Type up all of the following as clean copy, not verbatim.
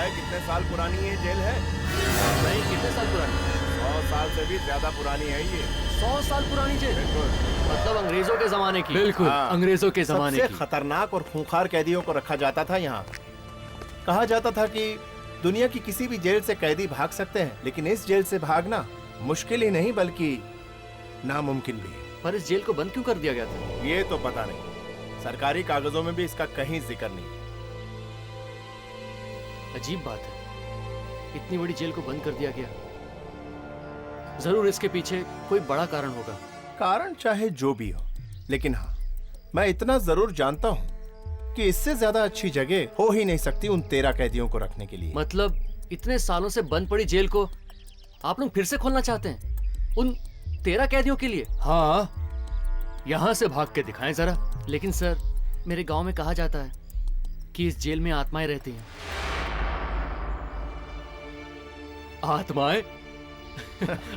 है कितने साल पुरानी ये जेल है? नहीं, कितने साल पुरानी? 100 साल से भी ज्यादा पुरानी है ये। 100 साल पुरानी जेल? बिल्कुल। मतलब अंग्रेजों के जमाने की? बिल्कुल, हाँ। अंग्रेजों के जमाने सबसे की। खतरनाक और खूंखार कैदियों को रखा जाता था यहाँ। कहा जाता था कि दुनिया की किसी भी जेल से कैदी भाग सकते हैं, लेकिन इस जेल से भागना मुश्किल ही नहीं बल्कि नामुमकिन भी है। पर इस जेल को बंद क्यों कर दिया गया था? ये तो पता नहीं, सरकारी कागजों में भी इसका कहीं जिक्र नहीं है। अजीब बात है, इतनी बड़ी जेल को बंद कर दिया गया। जरूर इसके पीछे कोई बड़ा कारण होगा। कारण चाहे जो भी हो, लेकिन हाँ, मैं इतना जरूर जानता हूँ कि इससे ज्यादा अच्छी जगह हो ही नहीं सकती उन 13 कैदियों को रखने के लिए। मतलब इतने सालों से बंद पड़ी जेल को आप लोग फिर से खोलना चाहते हैं उन 13 कैदियों के लिए? हाँ, यहाँ से भाग के दिखाएं जरा। लेकिन सर, मेरे गांव में कहा जाता है कि इस जेल में आत्माएं रहती हैं। आत्माएं?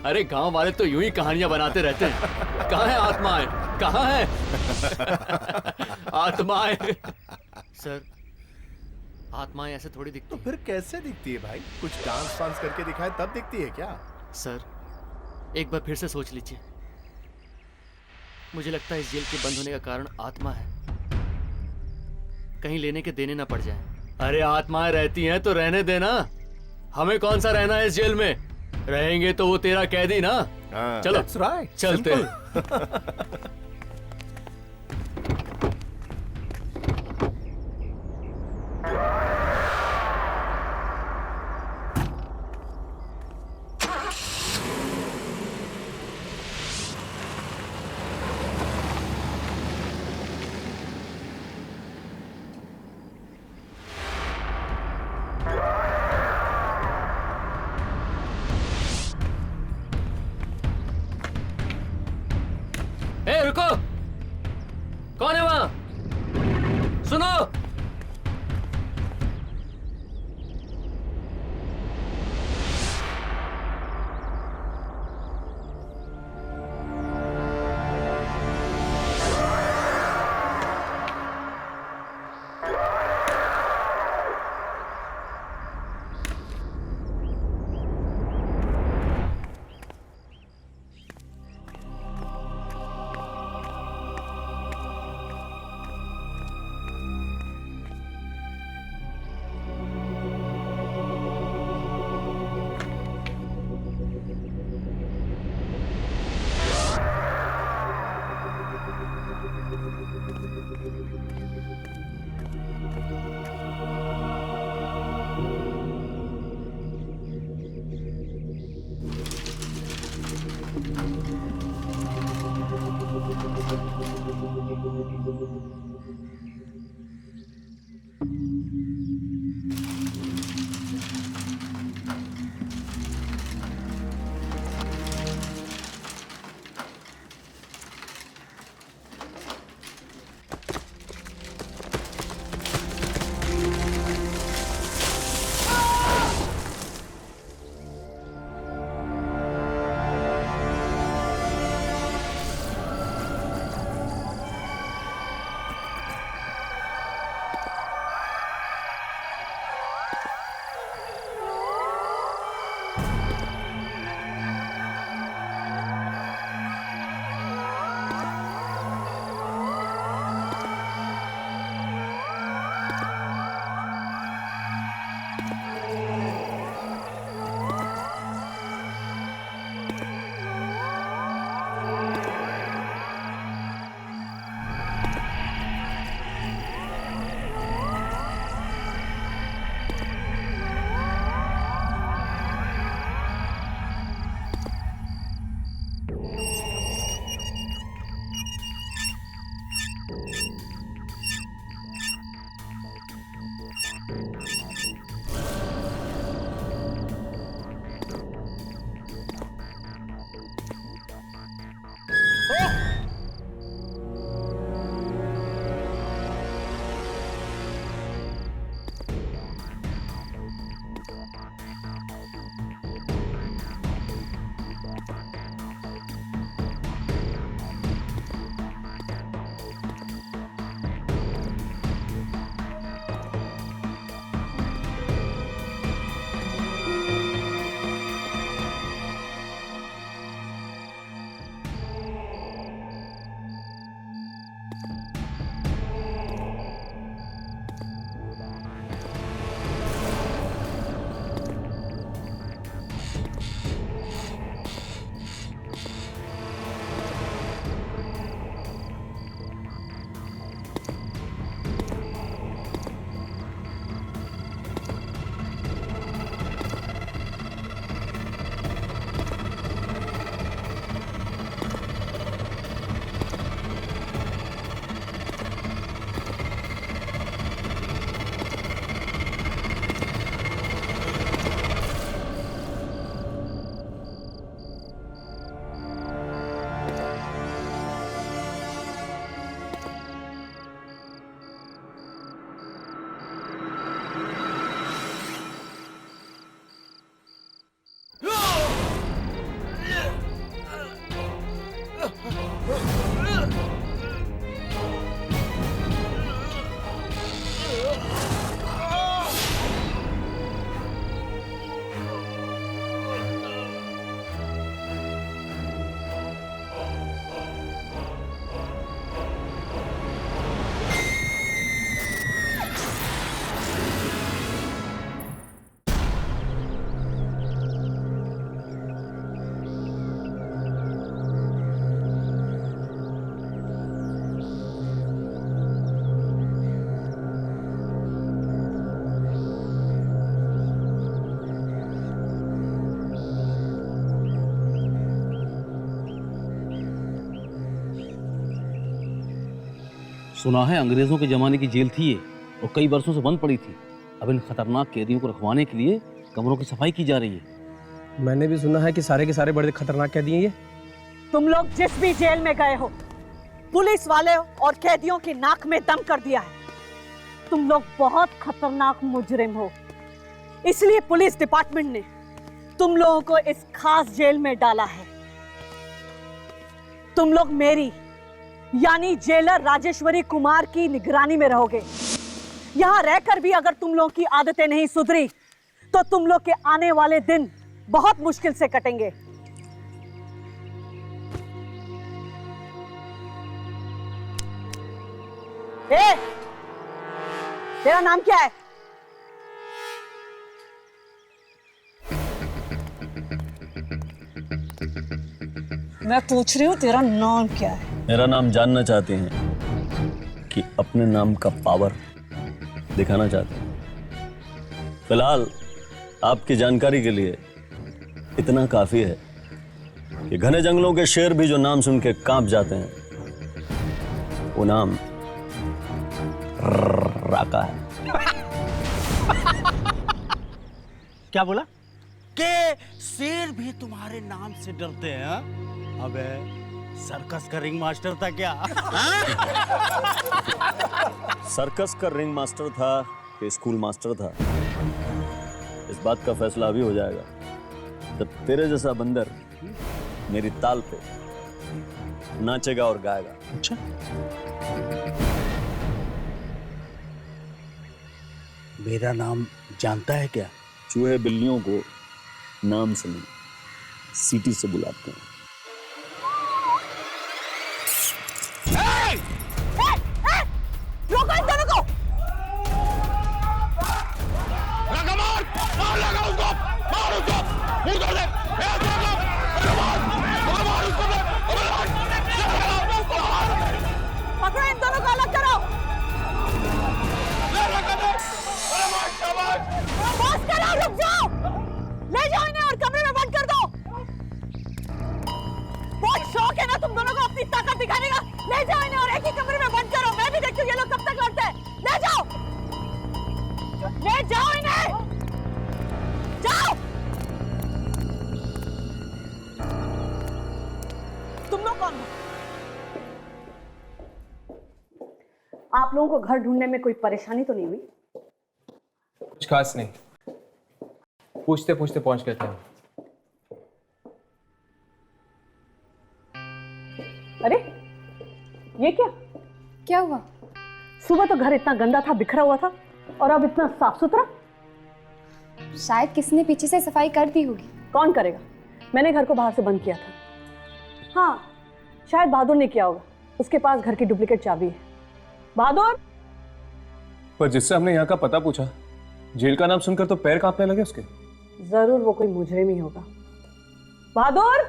अरे गांव वाले तो यूं ही कहानियां बनाते रहते हैं। कहाँ है आत्माएं? कहाँ है आत्माएं? सर, आत्माएं ऐसे थोड़ी दिखती तो हैं। फिर कैसे दिखती है भाई? कुछ डांस वांस करके दिखाए तब दिखती है क्या? सर, एक बार फिर से सोच लीजिए। मुझे लगता है इस जेल के बंद होने का कारण आत्मा है। कहीं लेने के देने ना पड़ जाए। अरे आत्माएं रहती हैं तो रहने देना। हमें कौन सा रहना है इस जेल में? रहेंगे तो वो 13 कैदी ना। चलो, That's right. चलते हैं। सुना है अंग्रेजों के जमाने की जेल थी ये और कई वर्षों से बंद पड़ी थी। अब इन खतरनाक कैदियों को रखवाने के लिए कमरों की सफाई की जा रही है। मैंने भी सुना है कि सारे के सारे बड़े खतरनाक कैदी हैं ये। तुम लोग जिस भी जेल में गए हो, पुलिस वाले और कैदियों की नाक में दम कर दिया है। तुम लोग बहुत खतरनाक मुजरिम हो, इसलिए पुलिस डिपार्टमेंट ने तुम लोगों को इस खास जेल में डाला है। तुम लोग मेरी यानी जेलर राजेश्वरी कुमार की निगरानी में रहोगे। यहां रहकर भी अगर तुम लोगों की आदतें नहीं सुधरी तो तुम लोग के आने वाले दिन बहुत मुश्किल से कटेंगे। ए, तेरा नाम क्या है? मैं पूछ रही हूँ तेरा नाम क्या है? मेरा नाम जानना चाहते हैं कि अपने नाम का पावर दिखाना चाहते हैं? फिलहाल आपकी जानकारी के लिए इतना काफी है कि घने जंगलों के शेर भी जो नाम सुन के कांप जाते हैं, वो नाम राका है। क्या बोला? के शेर भी तुम्हारे नाम से डरते हैं? अबे सर्कस का रिंग मास्टर था क्या? सर्कस का रिंग मास्टर था कि स्कूल मास्टर था, इस बात का फैसला अभी हो जाएगा जब तेरे जैसा बंदर मेरी ताल पे नाचेगा और गाएगा। अच्छा, मेरा नाम जानता है क्या? चूहे बिल्लियों को नाम से नहीं, सीटी से बुलाते हैं। रोको इन दोनों को! पकड़ो इन दोनों को, अलग करो। बस करो, रुक जाओ। ले जाओ इन्हें और कमरे में बंद कर दो। बहुत शौक है ना तुम दोनों को अपनी ताकत दिखाने का। ले जाओ इन्हें और एक ही कमरे में बंद करो। मैं भी देखती हूँ ये लोग कब तक लड़ते हैं। ले जाओ, ले जाओ इन्हें, जाओ। तुम लोग कौन हो? आप लोगों को घर ढूंढने में कोई परेशानी तो नहीं हुई? कुछ खास नहीं, पूछते पूछते पहुंच गए थे। अरे ये क्या? क्या हुआ? सुबह तो घर इतना गंदा था, बिखरा हुआ था, और अब इतना साफ सुथरा। शायद किसी ने पीछे से सफाई कर दी होगी। कौन करेगा? मैंने घर को बाहर से बंद किया था। हाँ, शायद बहादुर ने किया होगा, उसके पास घर की डुप्लीकेट चाबी है। बहादुर! पर जिससे हमने यहाँ का पता पूछा, जेल का नाम सुनकर तो पैर कांपने लगे उसके। जरूर वो कोई मुजरिम ही होगा। बहादुर,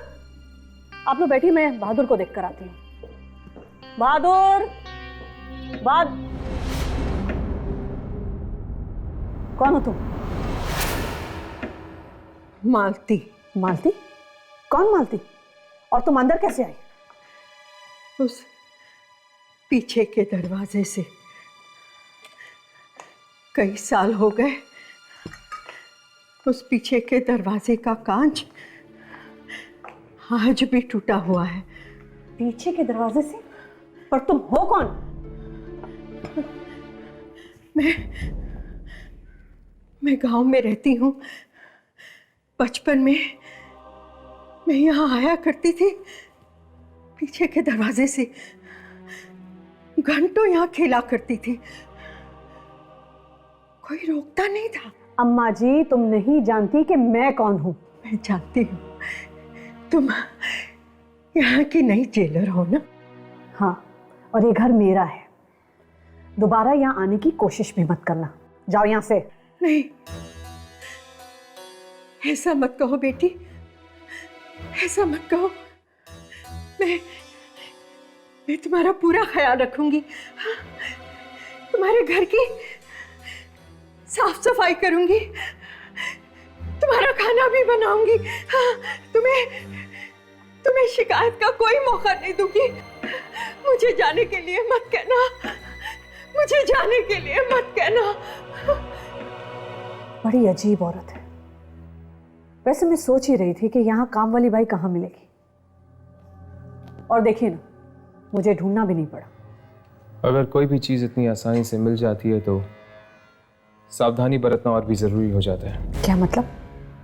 आप लोग बैठी, मैं बहादुर को देख कर आती हूँ। बहादुर! कौन हो तुम? मालती। मालती? कौन मालती? और तुम अंदर कैसे आई? उस पीछे के दरवाजे से। कई साल हो गए, उस पीछे के दरवाजे का कांच आज भी टूटा हुआ है। पीछे के दरवाजे से? पर तुम हो कौन? मैं गांव में रहती हूँ। बचपन में मैं यहाँ आया करती थी, पीछे के दरवाजे से। घंटों यहाँ खेला करती थी, कोई रोकता नहीं था। अम्मा जी, तुम नहीं जानती कि मैं कौन हूँ। मैं जानती हूँ, तुम यहाँ की नई जेलर हो ना? हाँ, और ये घर मेरा है। दोबारा यहाँ आने की कोशिश भी मत करना। जाओ यहाँ से। नहीं, ऐसा मत कहो बेटी, ऐसा मत कहो। मैं तुम्हारा पूरा ख्याल रखूंगी। हाँ, तुम्हारे घर की साफ सफाई करूंगी, तुम्हारा खाना भी बनाऊंगी। हाँ, तुम्हें शिकायत का कोई मौका नहीं दूंगी। मुझे जाने के लिए मत कहना, मुझे जाने के लिए मत कहना। बड़ी अजीब औरत है। वैसे मैं सोच ही रही थी कि यहाँ काम वाली बाई कहाँ मिलेगी, और देखिए ना, मुझे ढूंढना भी नहीं पड़ा। अगर कोई भी चीज इतनी आसानी से मिल जाती है तो सावधानी बरतना और भी जरूरी हो जाता है। क्या मतलब?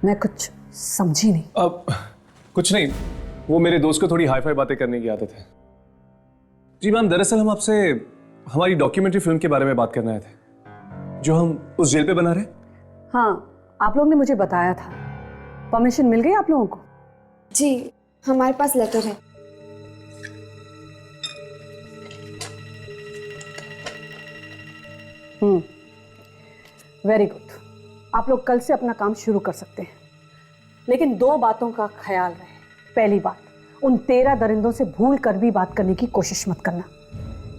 मैं कुछ समझी नहीं। अब कुछ नहीं, वो मेरे दोस्त को थोड़ी हाई-फाई बातें करने की आदत है। जी मैम, दरअसल हम आपसे हमारी डॉक्यूमेंट्री फिल्म के बारे में बात करना आए थे जो हम उस जेल पे बना रहे हैं। हाँ, आप लोग ने मुझे बताया था। परमिशन मिल गई आप लोगों को? जी, हमारे पास लेटर है। Very good. आप लोग कल से अपना काम शुरू कर सकते हैं, लेकिन 2 बातों का ख्याल रहे। पहली बात, उन 13 दरिंदों से भूल कर भी बात करने की कोशिश मत करना,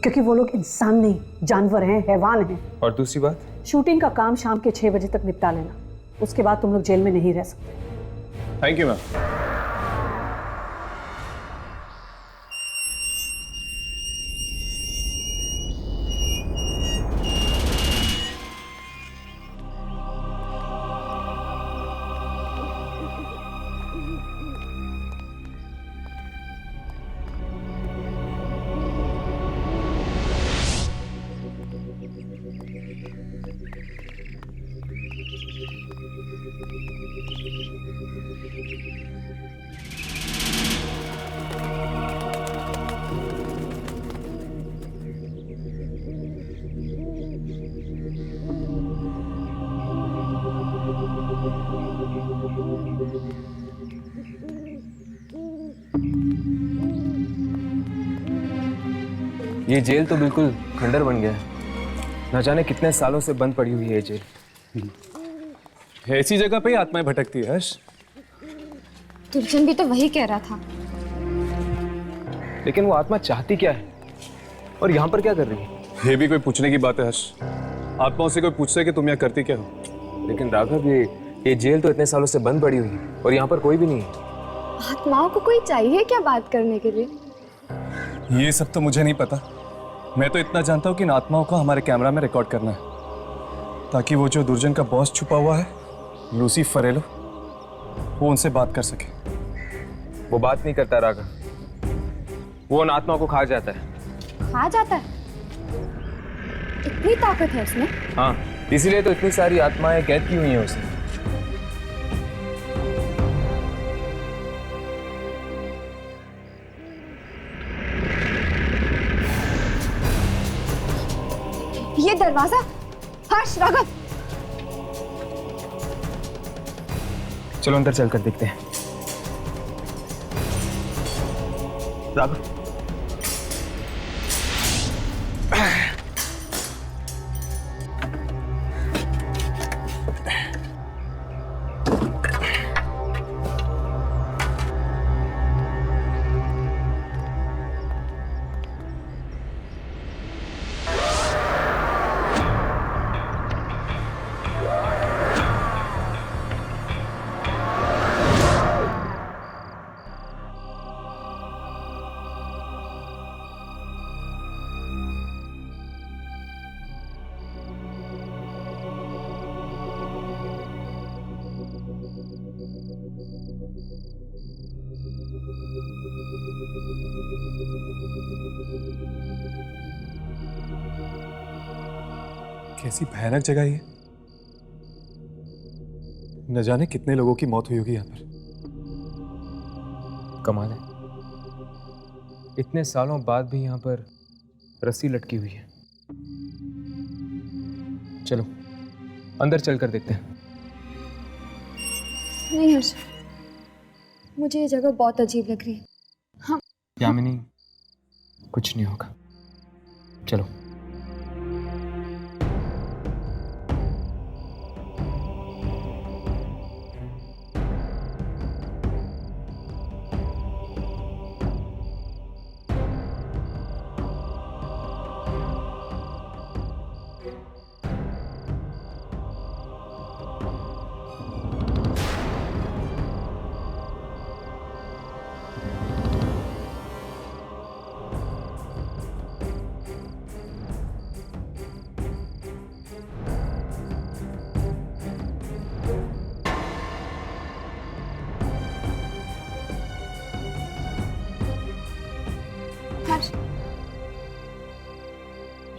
क्योंकि वो लोग इंसान नहीं, जानवर हैं, हैवान हैं। और दूसरी बात, शूटिंग का काम शाम के 6 बजे तक निपटा लेना। उसके बाद तुम लोग जेल में नहीं रह सकते। Thank you ma'am. ये जेल तो बिल्कुल खंडर बन गया है। न जाने कितने सालों से बंद पड़ी हुई है ये जेल। ऐसी जगह पे ही आत्माएं भटकती है हर्ष। दुर्जन भी तो वही कह रहा था। लेकिन वो आत्मा चाहती क्या है और यहाँ पर क्या कर रही है? ये भी कोई पूछने की बात है हर्ष। आत्माओं से कोई पूछता है कि तुम यहाँ करती क्या हो। लेकिन राघव, ये जेल तो इतने सालों से बंद पड़ी हुई है और यहाँ पर कोई भी नहीं है। आत्माओं को कोई चाहिए क्या बात करने के लिए? ये सब तो मुझे नहीं पता। मैं तो इतना जानता हूँ कि इन आत्माओं को हमारे कैमरा में रिकॉर्ड करना है, ताकि वो जो दुर्जन का बॉस छुपा हुआ है, लूसी फरेलो, वो उनसे बात कर सके। वो बात नहीं करता राघव, वो उन आत्माओं को खा जाता है। खा जाता है? इतनी ताकत है उसमें? हाँ, इसीलिए तो इतनी सारी आत्माएं कैद की हुई हैं उसे। ये दरवाजा, हर्ष, राघव, चलो अंदर चलकर देखते हैं। राघव, कैसी भयानक जगह है ये। न जाने कितने लोगों की मौत हुई होगी यहाँ पर। कमाल है, इतने सालों बाद भी यहाँ पर रस्सी लटकी हुई है। चलो अंदर चलकर देखते हैं। नहीं हर्ष, मुझे ये जगह बहुत अजीब लग रही है। हाँ यामिनी, कुछ नहीं होगा, चलो।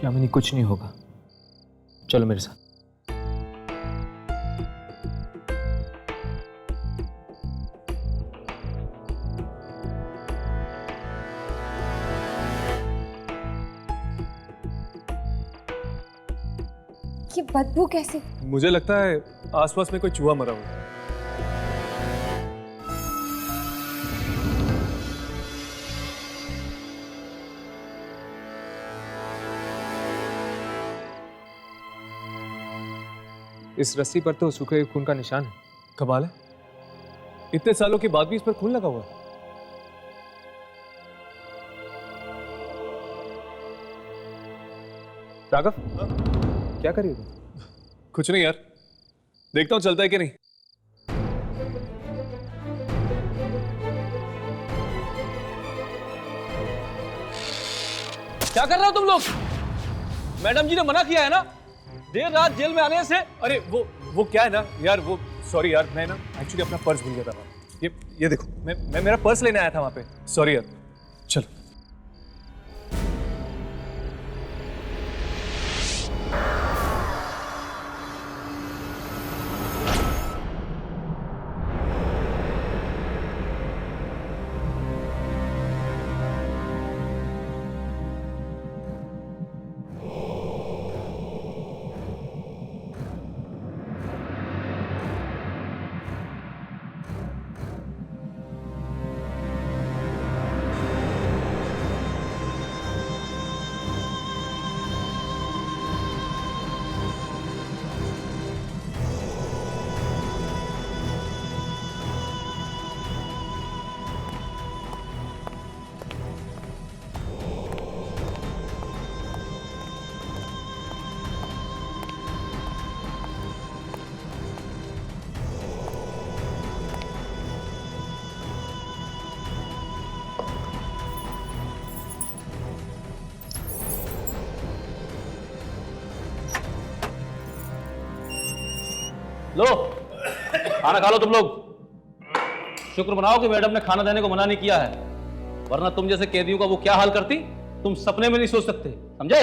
यामिनी कुछ नहीं होगा, चलो मेरे साथ। ये बदबू कैसे? मुझे लगता है आसपास में कोई चूहा मरा हुआ है। इस रस्सी पर तो सूखे खून का निशान है। कमाल है, इतने सालों के बाद भी इस पर खून लगा हुआ है। राघव, क्या कर रही हो? कुछ नहीं यार, देखता हूँ चलता है कि नहीं। क्या कर रहे हो तुम लोग? मैडम जी ने मना किया है ना देर रात जेल में आने से। अरे वो क्या है ना यार, वो सॉरी यार, मैं ना एक्चुअली अपना पर्स भूल गया था। ये देखो, मैं मेरा पर्स लेने आया था वहां पे। सॉरी यार, चलो। लो खाना खा लो तुम लोग। शुक्र मनाओ कि मैडम ने खाना देने को मना नहीं किया है, वरना तुम जैसे कैदियों का वो क्या हाल करती तुम सपने में नहीं सोच सकते, समझे?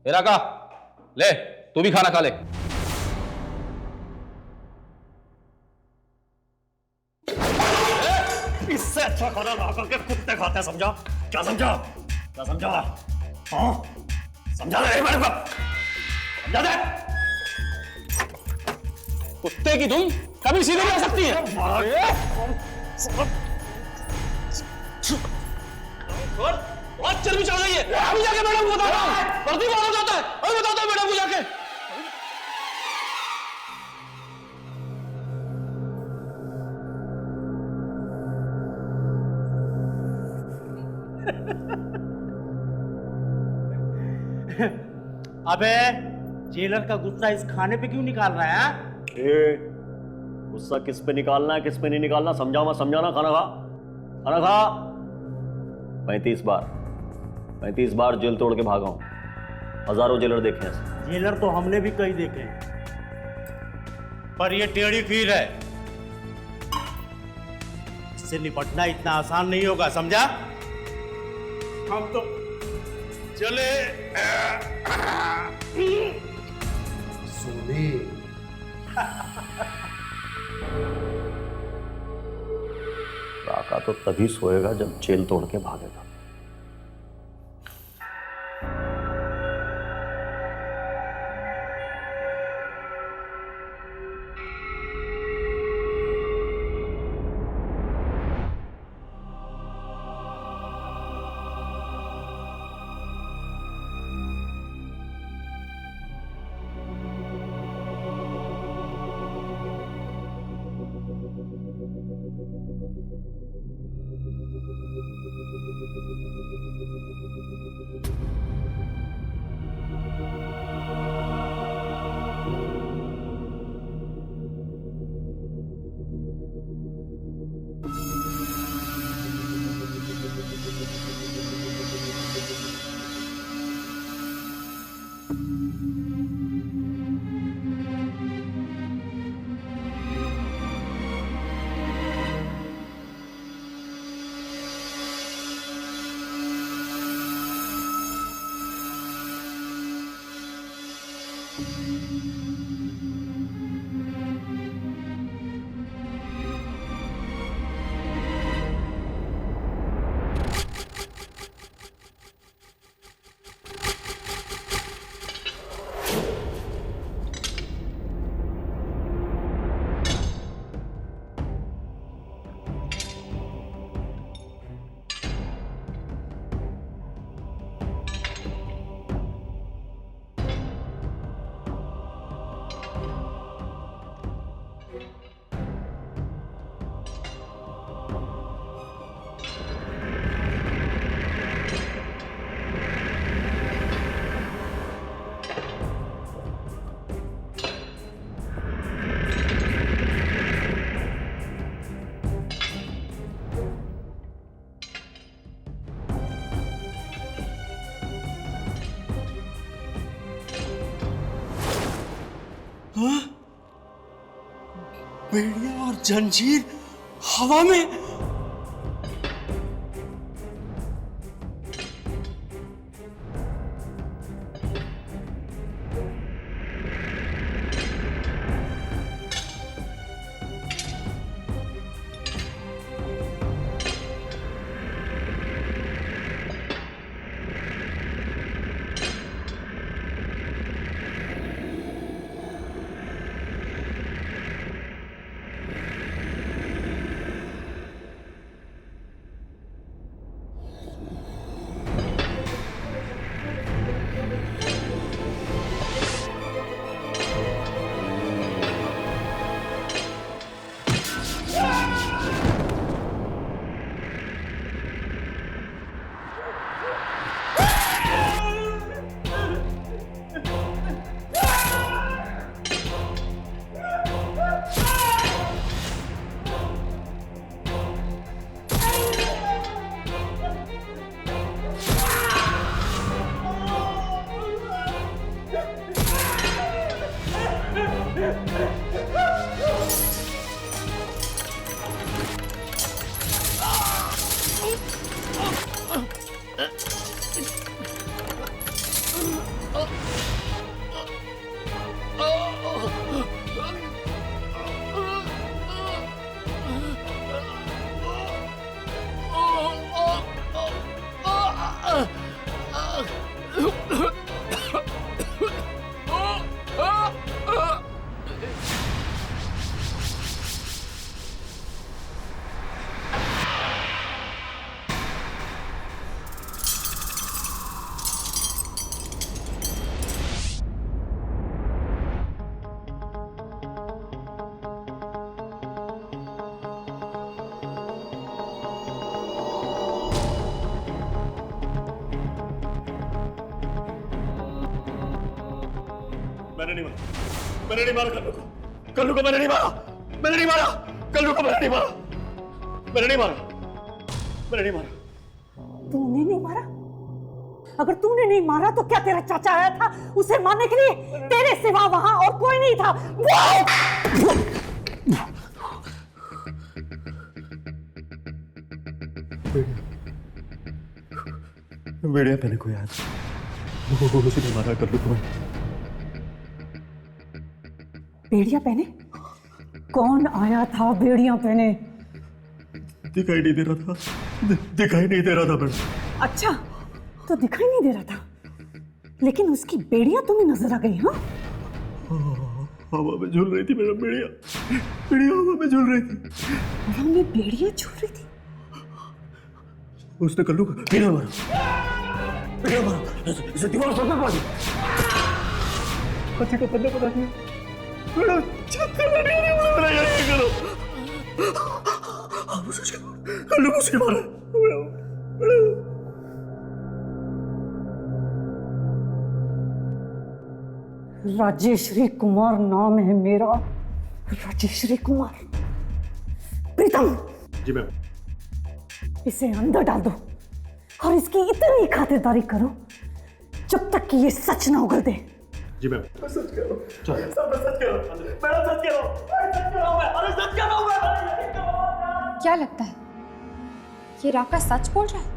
इराका ले, तू भी खाना खा ले। इससे अच्छा खाना ला करके कुत्ते खाते हैं, समझा? क्या समझा? क्या समझा? हाँ? समझा दे मेरे को, समझा दे। कुत्ते की धुन कभी सीधी नहीं आ सकती है। बहुत चर्बी चढ़ गई है। अभी जाके मैडम को बताता हूँ, वर्दी मारा जाता है, अभी बताता हूँ मैडम को जाके। अबे जेलर का गुस्सा इस खाने पे क्यों निकाल रहा है? गुस्सा किस पे निकालना है किस पे नहीं निकालना समझा मत, समझाना। खाना खा, खाना खा। 35 बार जेल तोड़ के भागा हूं, हजारों जेलर देखे हैं। जेलर तो हमने भी कई देखे हैं, पर ये टेढ़ी खीर है, इससे निपटना इतना आसान नहीं होगा, समझा? हम तो चले सोने। राका तो तभी सोएगा जब जेल तोड़ के भागेगा। हाँ? बेड़िया और जंजीर हवा में। मैंने नहीं मारा कल्लू को मैंने नहीं मारा मैंने नहीं मारा कल्लू को मैंने नहीं मारा मैंने नहीं मारा तूने नहीं मारा? अगर तूने नहीं मारा तो क्या तेरा चाचा आया था उसे मारने के लिए? तेरे सिवा वहां और कोई नहीं था। बेड़िया पहने को याद वो मुझे नहीं मारा कल्लू को। बेड़िया पहने? कौन आया था बेड़िया पहने? दिखाई नहीं दे रहा था दिखाई नहीं दे रहा था मैडम। अच्छा तो दिखाई नहीं दे रहा था, लेकिन उसकी बेड़िया तुम्हें नजर आ गई? हाँ हवा में झूल रही थी मैडम। बेड़िया हवा में झूल रही थी। हवा में बेड़िया झूल रही थी? उसने कल्लू को बेड़िया मारा इसे दीवार से मार दी। कच्चे का पन्ना पता नहीं मैडम। कल्लू को उसने मारा। राजेश्वरी कुमार नाम है मेरा, राजेश्वरी कुमार। प्रीतम जी मैम। इसे अंदर डाल दो और इसकी इतनी खातिरदारी करो जब तक कि ये सच ना उगल दे। जी मैम। सच कह रहा हूं। सच कह रहा हूं मैडम। सच कह रहा हूं। अरे सच कह रहा हूं। क्या लगता है ये राका सच बोल रहा है?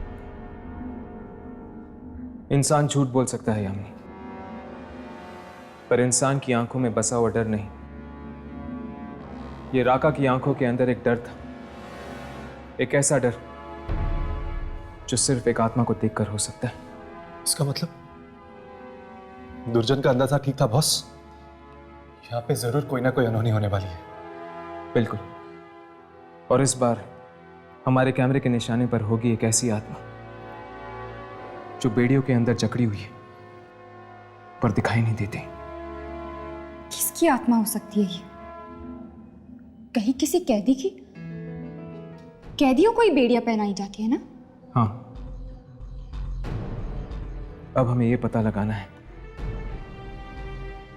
इंसान झूठ बोल सकता है यामिनी, पर इंसान की आंखों में बसा हुआ डर नहीं। ये राका की आंखों के अंदर एक डर था, एक ऐसा डर जो सिर्फ एक आत्मा को देखकर हो सकता है। इसका मतलब दुर्जन का अंदाजा ठीक था बॉस। यहाँ पे जरूर कोई ना कोई अनहोनी होने वाली है। बिल्कुल। और इस बार हमारे कैमरे के निशाने पर होगी एक ऐसी आत्मा जो बेड़ियों के अंदर जकड़ी हुई है पर दिखाई नहीं देती। किसकी आत्मा हो सकती है ये? कहीं किसी कैदी की? कैदियों को ही बेड़ियां पहनाई जाती है ना? हाँ, अब हमें यह पता लगाना है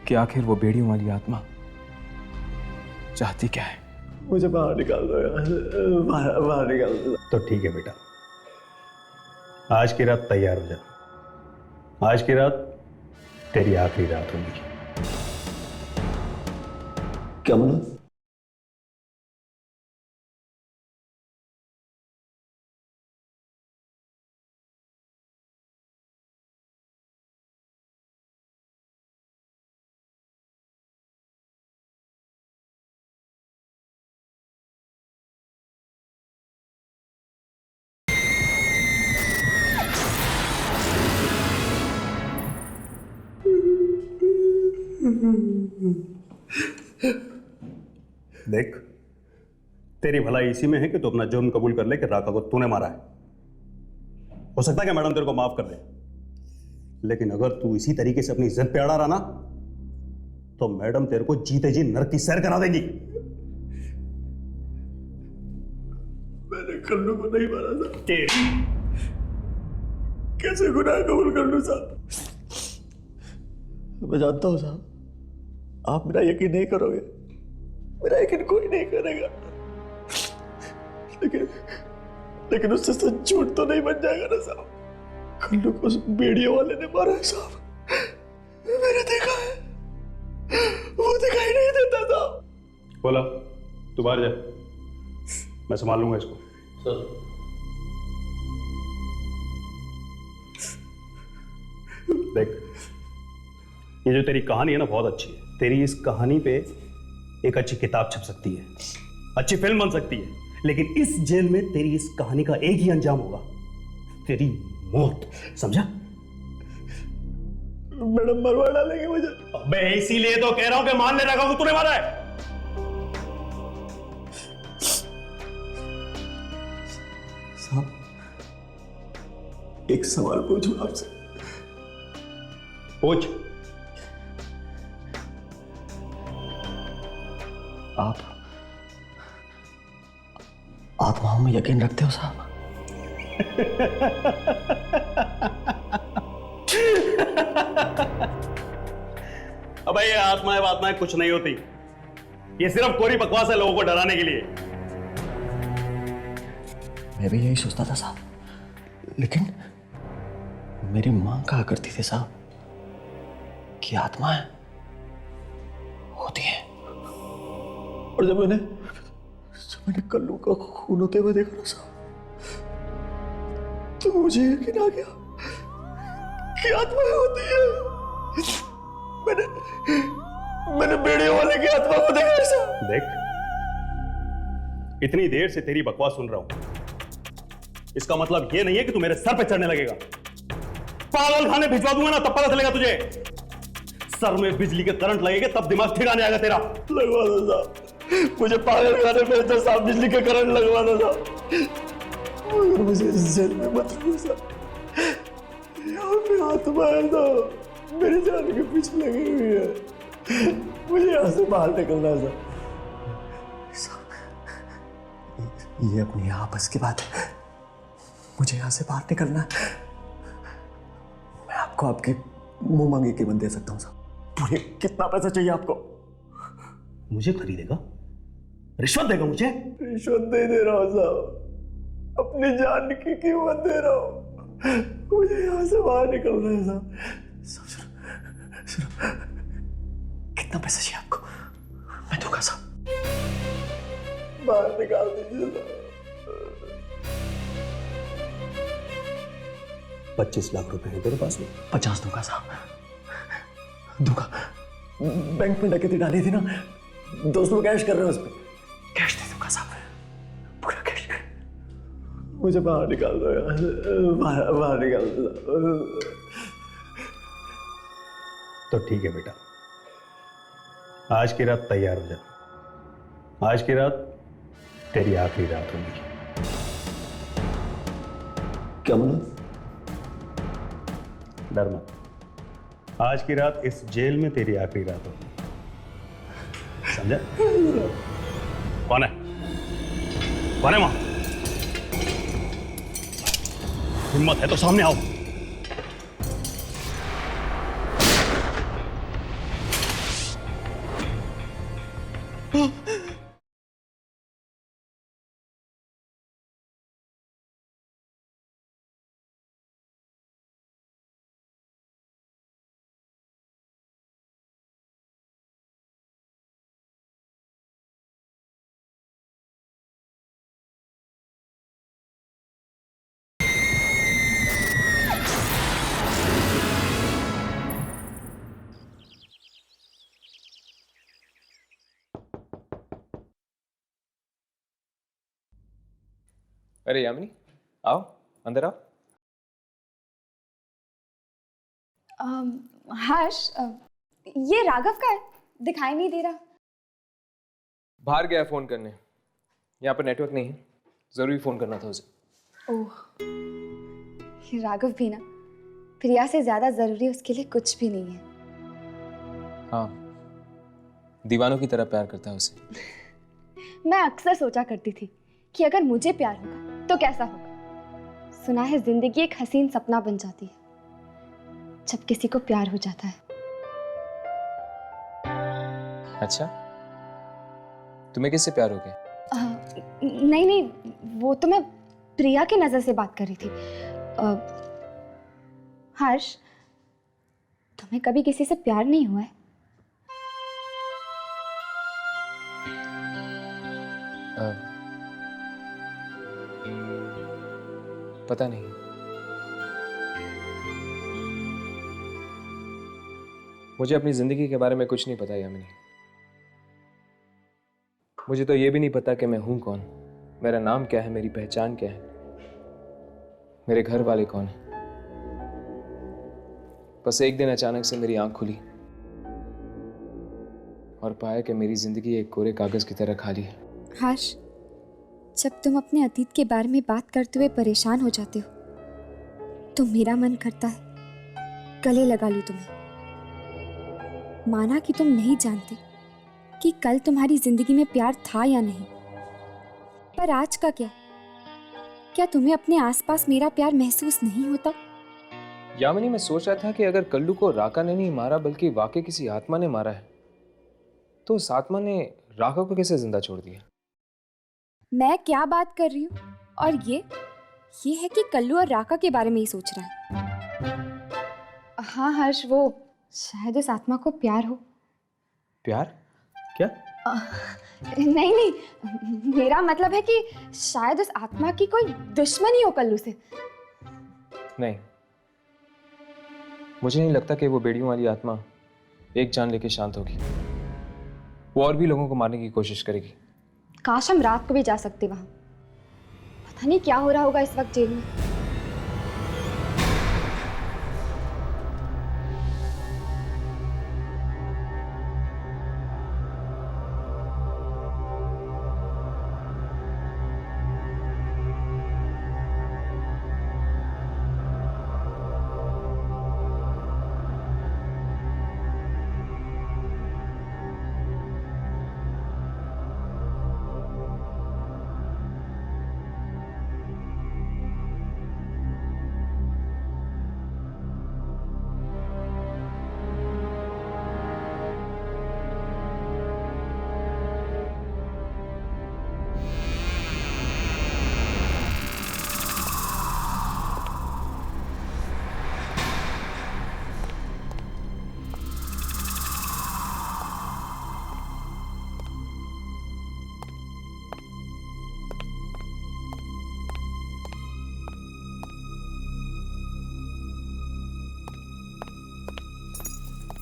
कि आखिर वो बेड़ियों वाली आत्मा चाहती क्या है। मुझे बाहर निकाल दो यार, बाहर निकाल दो। तो ठीक है बेटा, आज की रात तैयार हो जा। आज की रात तेरी आखिरी रात होगी। क्या बोला? देख, तेरी भलाई इसी में है कि तू अपना जुर्म कबूल कर ले कि राका को तूने मारा है। हो सकता है कि मैडम तेरे को माफ कर दे, लेकिन अगर तू इसी तरीके से अपनी इज्जत पे अड़ा रहा ना तो मैडम तेरे को जीते जी नरक की सैर करा देगी। मैंने कल्लू को नहीं मारा था। कैसे गुनाह कबूल कर लूं साहब? मैं जानता हूं साहब, आप मेरा यकीन नहीं करोगे, मेरा यकीन कोई नहीं करेगा, लेकिन उससे सच झूठ तो नहीं बन जाएगा ना साहब। कल्लू को उस बेड़ियों वाले ने मारा है साहब, मैंने देखा है, वो दिखाई नहीं देता साहब। बोला तू बाहर जा, मैं संभाल लूंगा इसको। सर देख, ये जो तेरी कहानी है ना बहुत अच्छी है। तेरी इस कहानी पे एक अच्छी किताब छप सकती है, अच्छी फिल्म बन सकती है, लेकिन इस जेल में तेरी इस कहानी का एक ही अंजाम होगा, तेरी मौत। समझा? मैडम मरवा डालेंगे मुझे। मैं इसीलिए तो कह रहा हूं कि मान ले रखा तूने मारा है। साहब, एक सवाल पूछूं आपसे? पूछ। आप आत्माओं में यकीन रखते हो साहब? अबे ये आत्माएं कुछ नहीं होती, ये सिर्फ कोरी बकवास है लोगों को डराने के लिए। मैं भी यही सोचता था साहब, लेकिन मेरी मां कहा करती थी साहब कि आत्माएं होती हैं, और जब मैंने कल्लू का खून होते हुए देखा ना साहब, तो मुझे यकीन आ गया कि आत्माएं होती है। मैंने बेड़ियों वाले की आत्मा को देखा साहब। देख, इतनी देर से तेरी बकवास सुन रहा हूं, इसका मतलब ये नहीं है कि तू मेरे सर पे चढ़ने लगेगा। पागल खाने भिजवा दूंगा ना तब पता चलेगा तुझे। सर में बिजली के करंट लगेगा तब दिमाग ठिकाने आएगा तेरा। लगवा दो साहब, मुझे पागल खाने में तो साहब बिजली के करंट लगवा दो साहब, मगर मुझे इस जेल में मत रखो साहब। यहाँ पे आत्मा है तो मेरी जान के पीछे लगी हुई है, मुझे यहाँ से बाहर निकलना है साहब। ये अपनी आपस की बात है, मुझे यहाँ से बाहर निकलना है। मैं आपको आपकी मुंह मांगी कीमत दे सकता हूँ साहब। पूरे कितना पैसा चाहिए आपको? मुझे खरीदेगा? रिश्वत देगा मुझे? रिश्वत नहीं दे रहा हूँ साहब, अपनी जान की कीमत दे रहा हूँ। मुझे यहाँ से बाहर निकलना है साहब। सुनो, कितना पैसा चाहिए आपको? मैं दूंगा साहब, बाहर निकाल दीजिए साहब। 25 लाख रुपए हैं तेरे पास में? 50 दूंगा साहब, दूंगा। बैंक में डकैती डाली थी ना, दोस्त लोग कैश कर रहे हैं उस पर। कैश दे दूंगा साहब, पूरा कैश। मुझे बाहर निकाल दो यार, बाहर निकाल दो। तो ठीक है बेटा, आज की रात तैयार हो जा। आज की रात तेरी आखिरी रात होगी। क्या बोला? डर मत, आज की रात इस जेल में तेरी आखिरी रात होगी, समझा? कौन है? कौन है वहां? हिम्मत है तो सामने आओ। अरे यामिनी, आओ अंदर आओ। हर्ष, ये राघव का है, दिखाई नहीं दे रहा। बाहर गया फोन करने, यहाँ पर नेटवर्क नहीं है, जरूरी फोन करना था उसे। ओह, ये राघव भी ना प्रिया से ज्यादा जरूरी उसके लिए कुछ भी नहीं है। हाँ, दीवानों की तरह प्यार करता है उसे। मैं अक्सर सोचा करती थी कि अगर मुझे प्यार होगा तो कैसा होगा। सुना है जिंदगी एक हसीन सपना बन जाती है जब किसी को प्यार हो जाता है। अच्छा, तुम्हें किससे प्यार हो गया? नहीं नहीं, वो तो मैं प्रिया की नजर से बात कर रही थी। हर्ष, तुम्हें कभी किसी से प्यार नहीं हुआ है? पता नहीं। मुझे अपनी जिंदगी के बारे में कुछ नहीं पता यामिनी। मुझे तो ये भी नहीं पता कि मैं हूं कौन, मेरा नाम क्या है, मेरी पहचान क्या है, मेरे घर वाले कौन है। बस एक दिन अचानक से मेरी आंख खुली और पाया कि मेरी जिंदगी एक कोरे कागज की तरह खाली है। हर्ष, जब तुम अपने अतीत के बारे में बात करते हुए परेशान हो जाते हो तो मेरा मन करता है गले लगा लूं तुम्हें। माना कि तुम नहीं जानते कि कल तुम्हारी जिंदगी में प्यार था या नहीं, पर आज का क्या तुम्हें अपने आसपास मेरा प्यार महसूस नहीं होता? यामिनी, मैं सोच रहा था कि अगर कल्लू को राका ने नहीं मारा बल्कि वाकई किसी आत्मा ने मारा है, तो उस आत्मा ने राका को कैसे जिंदा छोड़ दिया? मैं क्या बात कर रही हूँ, और ये है कि कल्लू और राका के बारे में ही सोच रहा है। हाँ हर्ष, वो शायद उस आत्मा को प्यार हो। प्यार? क्या? नहीं नहीं, मेरा मतलब है कि शायद उस आत्मा की कोई दुश्मनी हो कल्लू से। नहीं, मुझे नहीं लगता कि वो बेड़ियों वाली आत्मा एक जान लेके शांत होगी। वो और भी लोगों को मारने की कोशिश करेगी। काश हम रात को भी जा सकते वहां। पता नहीं क्या हो रहा होगा इस वक्त जेल में।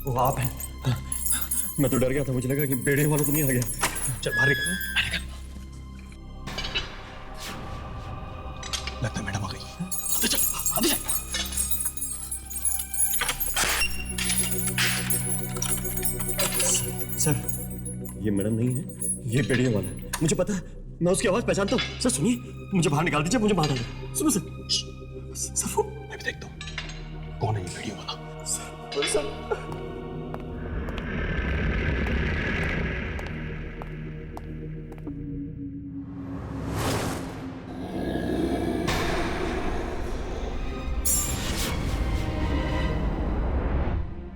वो आप हैं? मैं तो डर गया था, मुझे लगा कि बेड़े वाला तो नहीं आ गया। चल बाहर निकल। लगता है मैडम आ गई। आगे चल, आगे चल। सर, ये मैडम नहीं है, ये बेड़िया वाला है। मुझे पता है, मैं उसकी आवाज पहचानता हूँ। सर सुनिए, मुझे बाहर निकाल दीजिए, मुझे मार डालिए। सुनो सर। सर वो मैं भी देखता हूँ कौन है ये वीडियो वाला। सर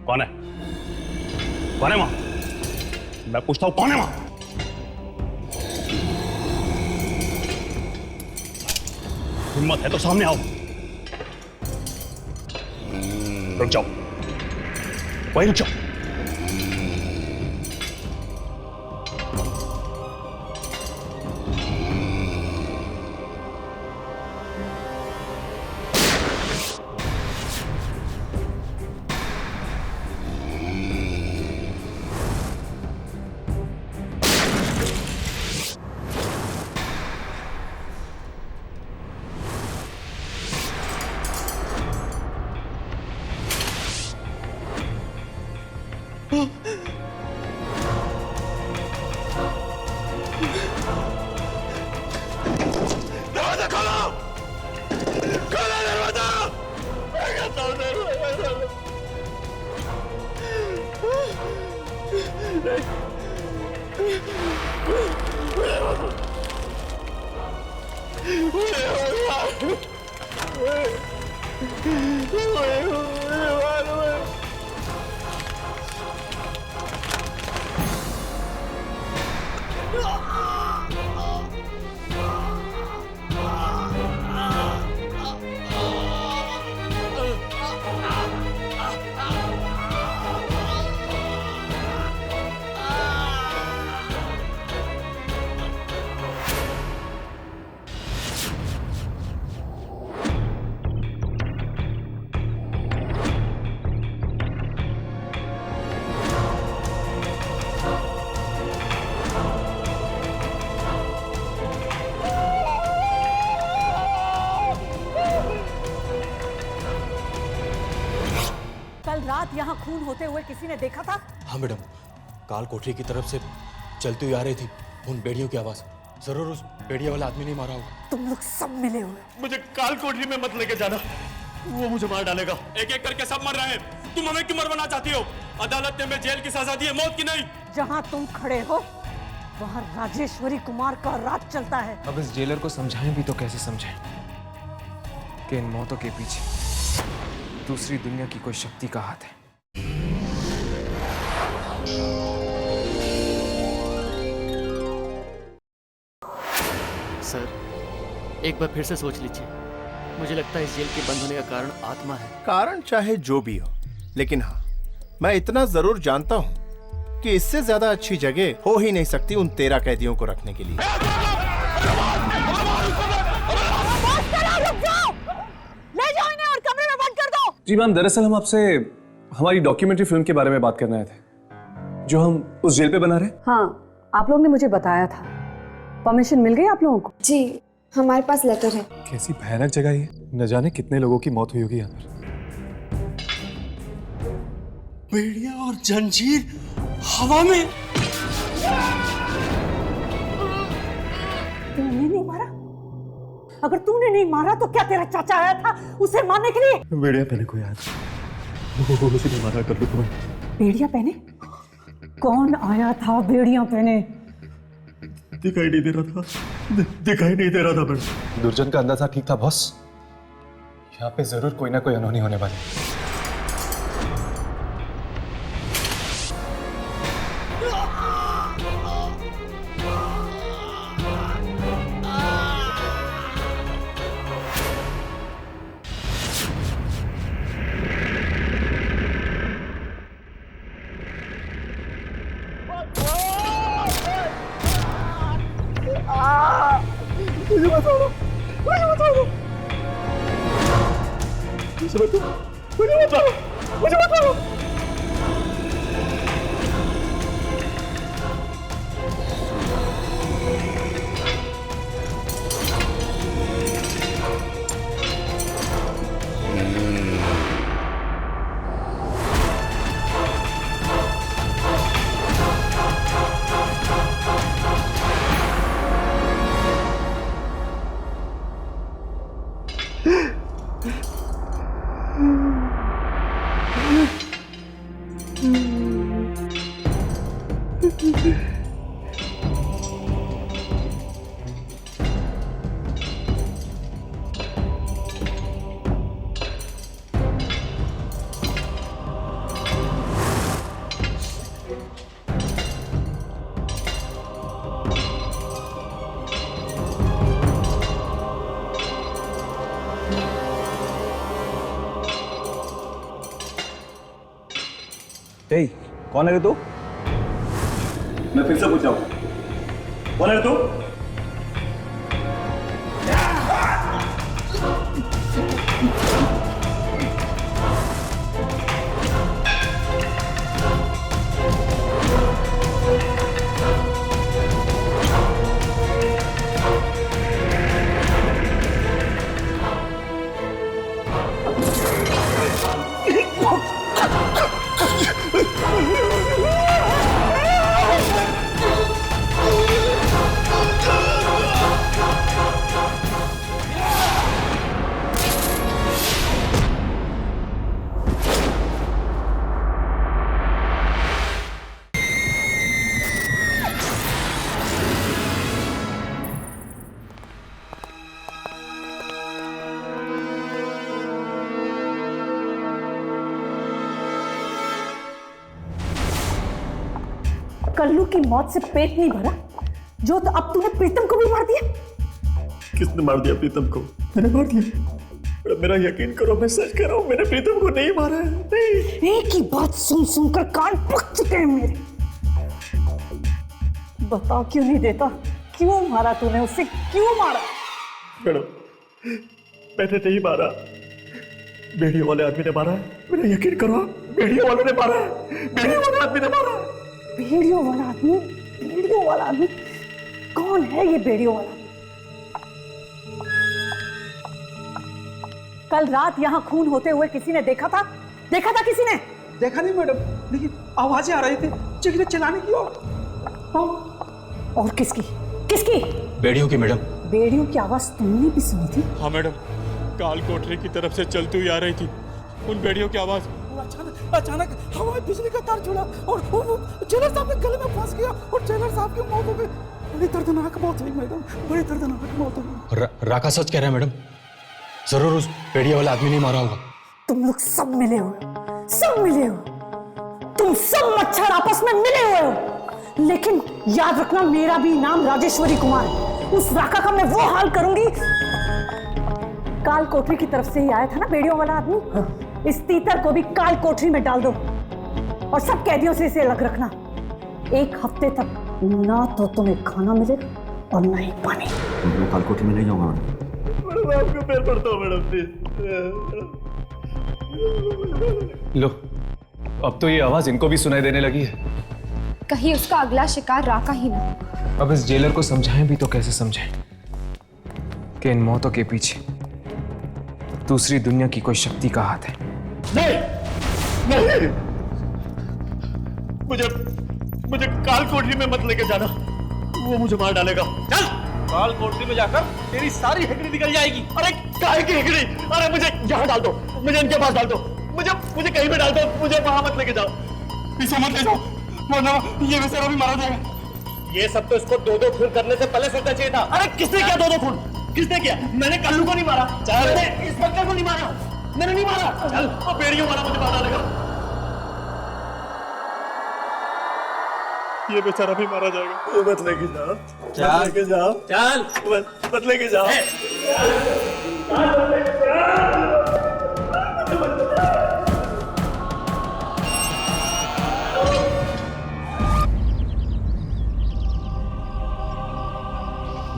कौन है? कौन है वहां? मैं पूछता हूं कौन है वहां? हिम्मत है तो सामने आओ। रुक जाओ, वहीं रुक जाओ। दरवाजा खोलो! खोलो दरवाजा! मैं कहता हूं दरवाजा खोलो! कल रात यहाँ खून होते हुए किसी ने देखा था? हाँ मैडम, काल कोठरी की तरफ से चलती हुई आ रही थी उन बेड़ियों की आवाज। जरूर उस बेड़िया वाला आदमी नहीं मारा होगा। तुम लोग सब मिले हुए। मुझे काल कोठरी में मत लेके जाना, वो मुझे मार डालेगा। एक एक करके सब मर रहे हैं, तुम हमें क्यों मरवाना चाहती हो? अदालत ने हमें जेल की सजा दी है, मौत की नहीं। जहाँ तुम खड़े हो वहाँ राजेश्वरी कुमार का राज चलता है। अब इस जेलर को समझाएं भी तो कैसे समझाएं कि इन मौतों के पीछे दूसरी दुनिया की कोई शक्ति का हाथ है। सर, एक बार फिर से सोच लीजिए। मुझे लगता है इस जेल के बंद होने का कारण आत्मा है। कारण चाहे जो भी हो, लेकिन हाँ, मैं इतना जरूर जानता हूँ कि इससे ज्यादा अच्छी जगह हो ही नहीं सकती उन 13 कैदियों को रखने के लिए। ले जाओ इन्हें और कमरे में बंद कर दो। जी मैम, दरअसल हम आपसे हमारी डॉक्यूमेंट्री फिल्म के बारे में बात करने आए थे जो हम उस जेल पे बना रहे। हाँ, आप लोग ने मुझे बताया था। परमिशन मिल गई आप लोगों को? जी, हमारे पास लेटर है। कैसी भयानक जगह है, न जाने कितने लोगों की मौत हुई होगी यहाँ पर। बेड़िया और जंजीर हवा में। तूने नहीं मारा? अगर तूने नहीं मारा तो क्या तेरा चाचा आया था उसे मारने के लिए? बेड़िया पहने कोई आया था, वो मुझे नहीं मारा कर लो तुम्हें। बेड़िया पहने? कौन आया था बेड़िया पहने? दिखाई नहीं दे रहा था, दिखाई नहीं दे रहा था मैडम। दुर्जन का अंदाजा ठीक था बॉस, यहाँ पे जरूर कोई ना कोई अनहोनी होने वाली है। मुझे बताओ, मुझे बताओ, मुझे बताओ, मुझे बताओ। ए, कौन है रे तू? मैं फिर से पूछ रहा हूँ, कौन है रे तू? कल्लू की मौत से पेट नहीं भरा जो तो अब तूने प्रीतम को भी मार दिया। किसने मार दिया प्रीतम को? मैंने मार दिया। मेरा यकीन करो, मैं सच कह रहा हूँ, मैंने प्रीतम को नहीं मारा है। नहीं। एक ही बात सुन सुनकर कान पक चुके हैं मेरे। बता क्यों नहीं देता? क्यों मारा तूने उसे? क्यों मारा? मैडम, मैंने नहीं मारा, बेड़ियों वाले आदमी ने मारा है। मेरा यकीन करो, बेड़ियों वाले ने मारा है। बेड़ियों वाले आदमी ने मारा है। बेड़ियों वाला आदमी? बेड़ियों वाला आदमी कौन है? ये बेड़ियों वाला कल रात यहाँ खून होते हुए किसी ने देखा था? देखा था किसी ने? देखा नहीं मैडम, लेकिन आवाजें आ रही थी चिल्लाने चिल्लाने की। और किसकी? किसकी? बेड़ियों की मैडम। बेड़ियों की आवाज तुमने भी सुनी थी? हाँ मैडम, काल कोठरी की तरफ से चलती हुई आ रही थी उन बेड़ियों की आवाज। अचानक हवा में बिजली का तार जुड़ा और वो जेलर साहब के गले में फंस गया और जेलर साहब की मौत हो गई। बड़ी दर्दनाक मौत हुई मैडम, बड़ी दर्दनाक मौत हुई। राका सच कह रहा है मैडम, जरूर उस बेड़िया वाला आदमी नहीं मारा होगा। तुम लोग सब मिले हो, सब मिले हो, तुम सब मच्छर आपस में मिले हुए हो। लेकिन याद रखना, मेरा भी नाम राजेश्वरी कुमार है। उस राका का मैं वो हाल करूंगी। काल कोठरी की तरफ से ही आया था ना बेड़ियों वाला आदमी। इस तीतर को भी काल कोठरी में डाल दो और सब कैदियों से इसे अलग रखना। एक हफ्ते तक ना तो तुम्हें खाना मिलेगा और ना ही पानी। मैं काल कोठरी में नहीं जाऊंगा मैडम, आपको पैर पड़ता हूँ मैडम, प्लीज। लो, अब तो ये आवाज इनको भी सुनाई देने लगी है। कहीं उसका अगला शिकार राका ही ना। अब इस जेलर को समझाएं भी तो कैसे समझाएं कि इन मौतों के पीछे दूसरी दुनिया की कोई शक्ति का हाथ है। नहीं, नहीं, मुझे काल कोठरी में मत लेके जाना, वो मुझे मार डालेगा। चल, काल कोठरी में जाकर तेरी सारी हेकड़ी निकल जाएगी। अरे काहे की हेकड़ी? अरे मुझे यहाँ डाल दो, मुझे इनके पास डाल दो, मुझे कहीं पे डाल दो, मुझे वहां मत लेके जाओ। इसे मत ले जाओ, वरना ये बेचारा भी मारा जाएगा। ये सब तो इसको दो खून करने से पहले सोचना चाहिए था। अरे किसने किया दो खून? किसने किया? मैंने कल्लू को नहीं मारा, मैंने इंस्पेक्टर को नहीं मारा, मैंने नहीं मारा। चल, वो बेड़ियों वाला मुझे मार डालेगा। ये बेचारा भी मारा जाएगा। मत लेके जाओ, चल लेके जाओ, चल, मत लेके जाओ।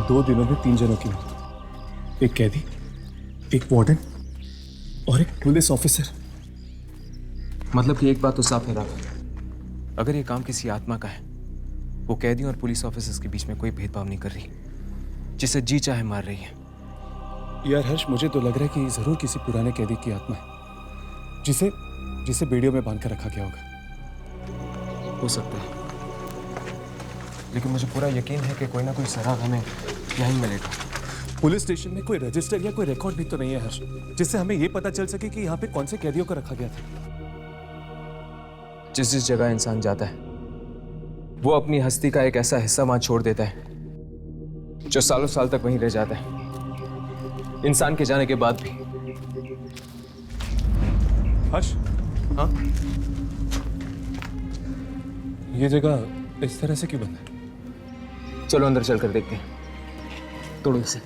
2 दिनों में 3 जनों की मौत, एक कैदी, एक वार्डन और एक पुलिस ऑफिसर। मतलब कि एक बात तो साफ है राका, अगर ये काम किसी आत्मा का है, वो कैदियों और पुलिस ऑफिसर्स के बीच में कोई भेदभाव नहीं कर रही, जिसे जी चाहे मार रही है। यार हर्ष, मुझे तो लग रहा है कि जरूर किसी पुराने कैदी की आत्मा है, जिसे बेड़ियों में बांध कर रखा गया होगा। हो सकता है, लेकिन मुझे पूरा यकीन है कि कोई ना कोई सराग हमें यहीं मिलेगा। पुलिस स्टेशन में कोई रजिस्टर या कोई रिकॉर्ड भी तो नहीं है हर्ष, जिससे हमें यह पता चल सके कि यहाँ पे कौन से कैदियों को रखा गया था। जिस जिस जगह इंसान जाता है वो अपनी हस्ती का एक ऐसा हिस्सा वहां छोड़ देता है जो सालों साल तक वहीं रह जाता है, इंसान के जाने के बाद भी। हर्ष, हाँ? ये जगह इस तरह से क्यों बंद है? चलो अंदर चलकर देखते हैं। तोड़ो इसे।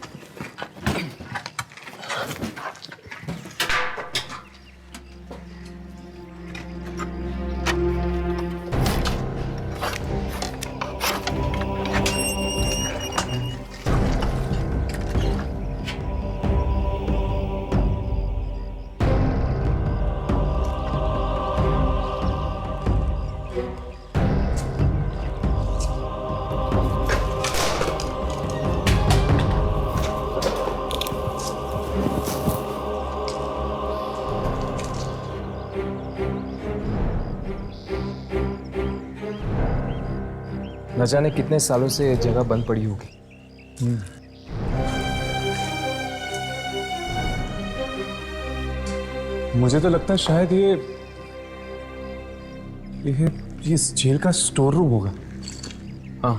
न जाने कितने सालों से ये जगह बंद पड़ी होगी। मुझे तो लगता है शायद ये इस जेल का स्टोर रूम होगा। हाँ,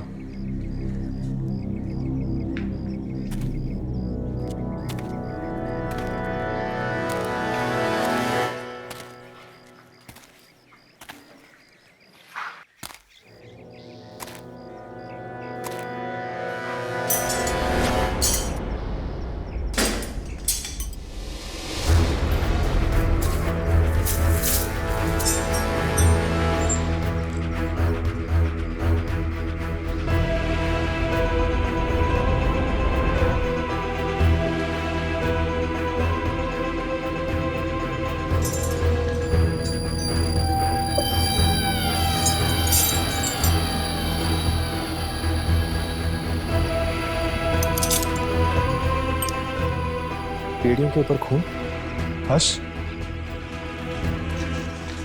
बेड़ियों के ऊपर खून। हर्ष,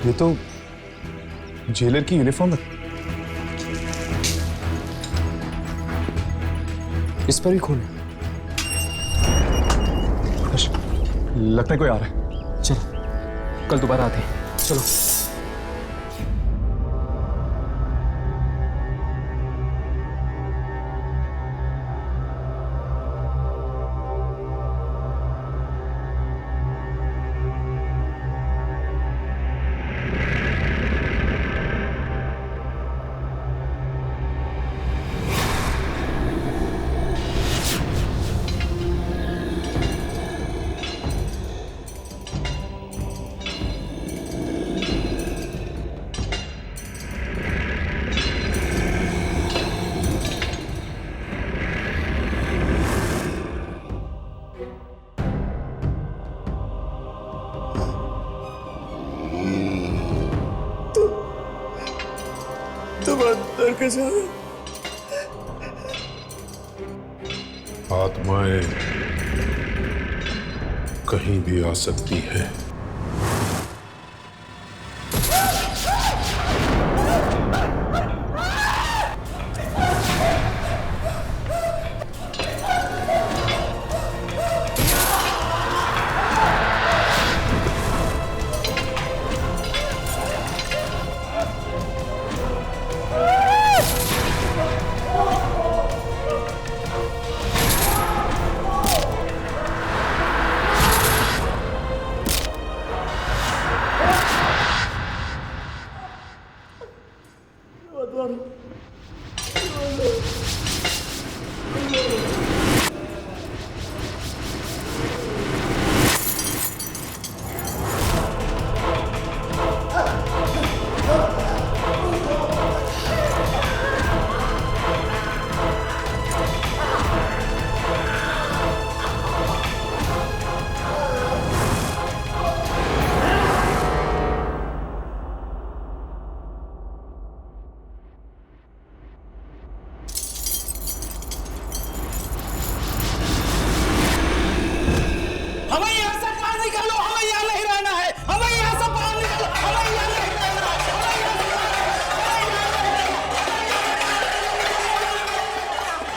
ये तो जेलर की यूनिफॉर्म है। इस पर भी खून है। हर्ष, लगता है कोई आ रहा है। चलो कल दोबारा आते हैं। चलो। आत्माएं कहीं भी आ सकती हैं।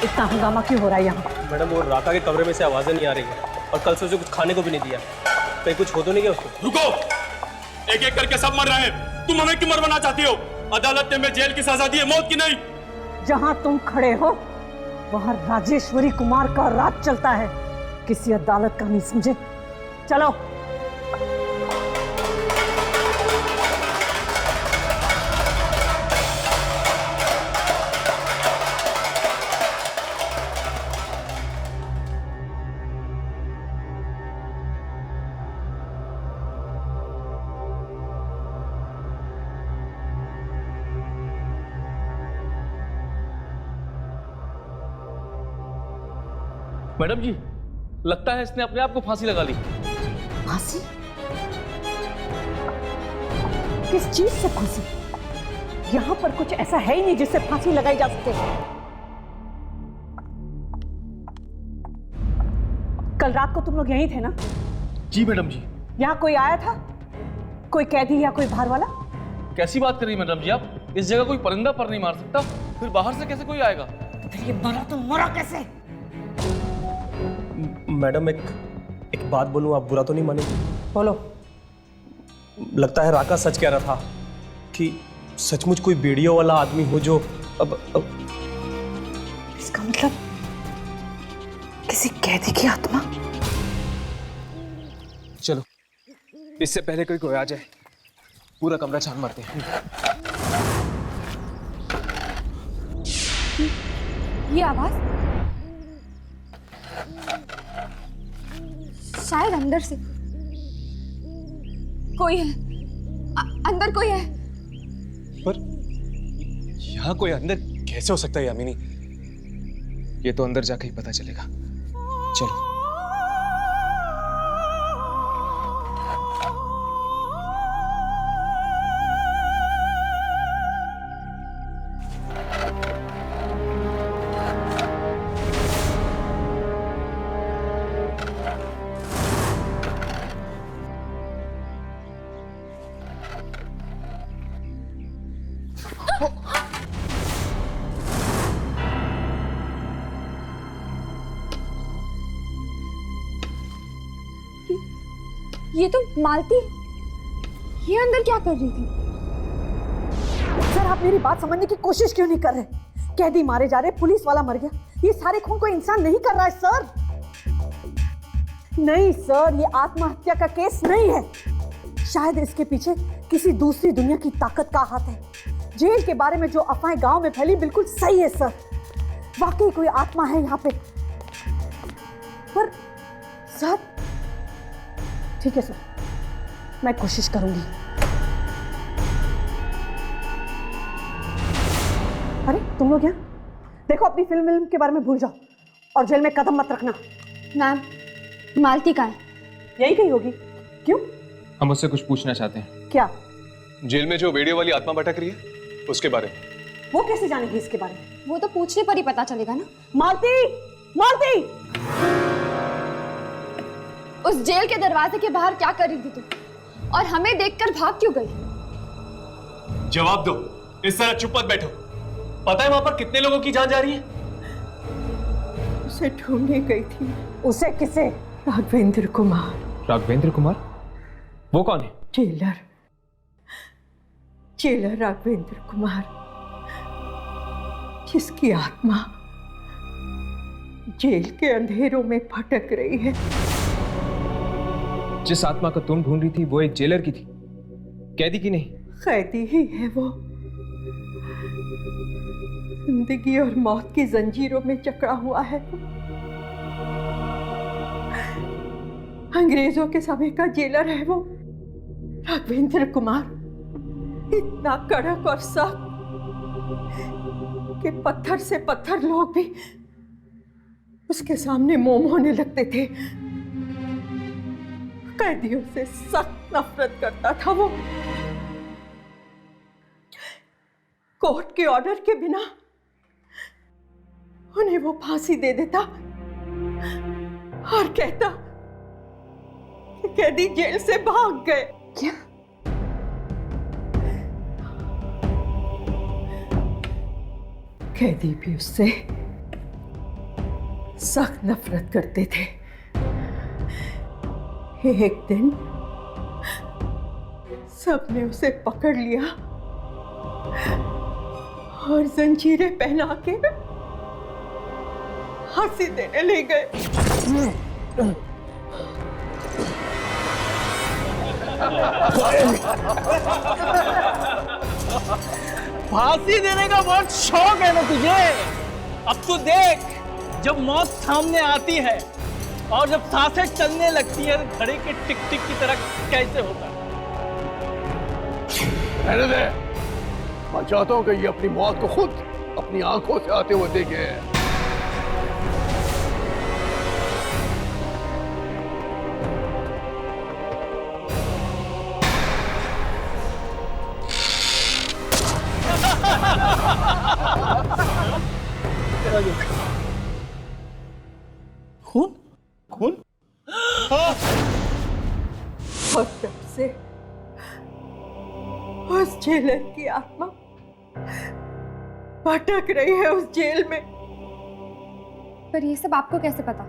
इतना हंगामा क्यों हो रहा है यहाँ? मैडम वो राका के कमरे में से आवाजें नहीं आ रही है और कल से उसे कुछ खाने को भी नहीं दिया। कहीं कुछ हो तो नहीं गया उसको? रुको, एक एक करके सब मर रहे हैं, तुम हमें क्यों मरवाना चाहती हो? अदालत ने हमें जेल की सजा दी है, मौत की नहीं। जहां तुम खड़े हो वहां राजेश्वरी कुमार का राज चलता है, किसी अदालत का नहीं समझे। चलो। मैडम जी, लगता है इसने अपने आप को फांसी लगा ली। फांसी? किस चीज से फांसी? यहां पर कुछ ऐसा है ही नहीं जिससे फांसी लगाई जा सके। कल रात को तुम लोग यहीं थे ना? जी मैडम जी। यहां कोई आया था? कोई कैदी या कोई बाहर वाला? कैसी बात कर रही मैडम जी आप? इस जगह कोई परिंदा पर नहीं मार सकता, फिर बाहर से कैसे कोई आएगा? फिर ये मरा तो मरा कैसे? मैडम एक बात बोलूं, आप बुरा तो नहीं मानेंगे? बोलो। लगता है राका सच कह रहा था कि सचमुच कोई वीडियो वाला आदमी हो जो अब इसका मतलब किसी कैदी की आत्मा? चलो, इससे पहले कोई आ जाए पूरा कमरा छान मारते हैं। ये आवाज शायद अंदर से कोई है। अंदर कोई है। पर यहाँ कोई अंदर कैसे हो सकता है यामिनी? ये तो अंदर जाकर ही पता चलेगा। चलो। ये तो मालती, ये अंदर क्या कर रही थी? सर, आप मेरी बात समझने की कोशिश क्यों नहीं कर रहे? कैदी मारे जा रहे, पुलिस वाला मर गया, ये सारे खून कोई इंसान नहीं कर रहा है सर। नहीं सर, ये आत्महत्या का केस नहीं है। शायद इसके पीछे किसी दूसरी दुनिया की ताकत का हाथ है। जेल के बारे में जो अफवाहें गांव में फैली बिल्कुल सही है सर। वाकई कोई आत्मा है यहाँ पे। पर सर, ठीक है सर, मैं कोशिश करूंगी। अरे तुम लोग यहाँ देखो, अपनी फिल्म के बारे में भूल जाओ और जेल में कदम मत रखना। मैम, मालती कहाँ है? यही कहीं होगी। क्यों? हम उससे कुछ पूछना चाहते हैं। क्या? जेल में जो वीडियो वाली आत्मा भटक रही है उसके बारे में। वो कैसे जानेगी इसके बारे में? वो तो पूछने पर ही पता चलेगा ना। मालती, मालती! उस जेल के दरवाजे के बाहर क्या कर रही थी तुम? और हमें देखकर भाग क्यों गई? जवाब दो, इस तरह चुप मत बैठो। पता है वहां पर कितने लोगों की जान जा रही है? उसे ढूंढने गई थी। उसे किसे? राघवेंद्र कुमार। राघवेंद्र कुमार? वो कौन है? जेलर राघवेंद्र कुमार, जिसकी आत्मा जेल के अंधेरों में भटक रही है। जिस आत्मा को तुम ढूंढ रही थी वो एक जेलर की थी, कैदी की नहीं। कैदी ही है वो। जिंदगी और मौत की जंजीरों में जकड़ा हुआ है। अंग्रेजों के समय का जेलर है वो राघवेंद्र कुमार। इतना कड़क और सख्त कि पत्थर से पत्थर लोग भी उसके सामने मोम होने लगते थे। कैदियों से सख्त नफरत करता था वो। कोर्ट के ऑर्डर के बिना उन्हें वो फांसी दे देता और कहता कि कैदी जेल से भाग गए। क्या? कैदी भी उससे सख्त नफरत करते थे। एक दिन सबने उसे पकड़ लिया और जंजीरें पहना के फांसी देने ले गए। फांसी देने का बहुत शौक है ना तुझे। अब तू देख, जब मौत सामने आती है और जब सांसें चलने लगती है तो घड़ी के टिक टिक की तरह कैसे होता है। रहने दे, मैं चाहता हूं कि ये अपनी मौत को खुद अपनी आंखों से आते हुए देखे। खून खून और तब से उस जेलर की आत्मा भटक रही है उस जेल में। पर ये सब आपको कैसे पता?